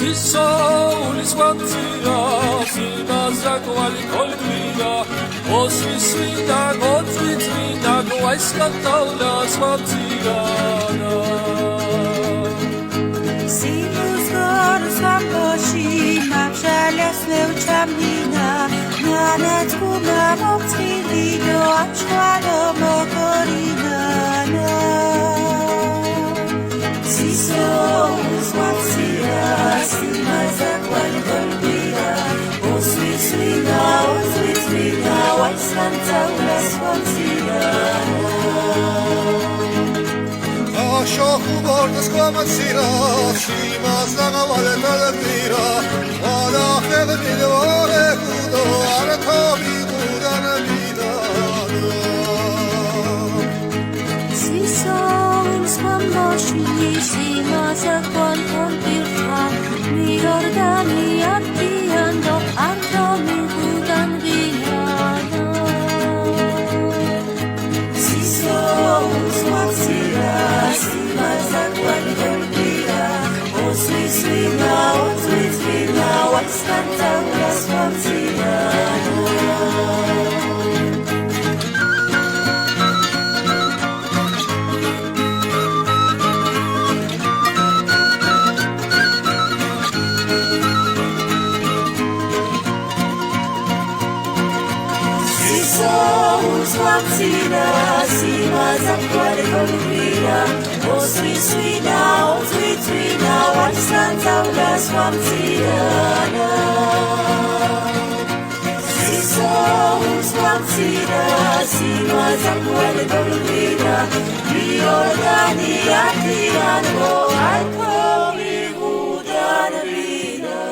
Sisoulis vantira, simazak vali koltvira, osvisvina, gotvitmina, goaiskataulas vantira. Simus gorus vamposhi, mapshalias leuchamnina, nanet kuma moktvilido, achvalo mokorina. Sisoulis vantira, simazak vali koltvira, osvisvina, goaiskataulas vantira. Shoku bordas komatsira, shimas nagavale talvira, ala khedmil vare kudo, arthabi kudan vida. Sisoulis vamposhi, simazak vali koltvira, miordani artiando, artomi kudan vida. Sisoulis vantira, simazak vali koltvira, osvisvina, goaiskataulas vantira. Sisoulis vantira, simazak vali koltvira, osvisvina, goaiskataulas vantira. Sisoulis vantira, simazak vali koltvira, miordani artiando, arthabi kudan vida.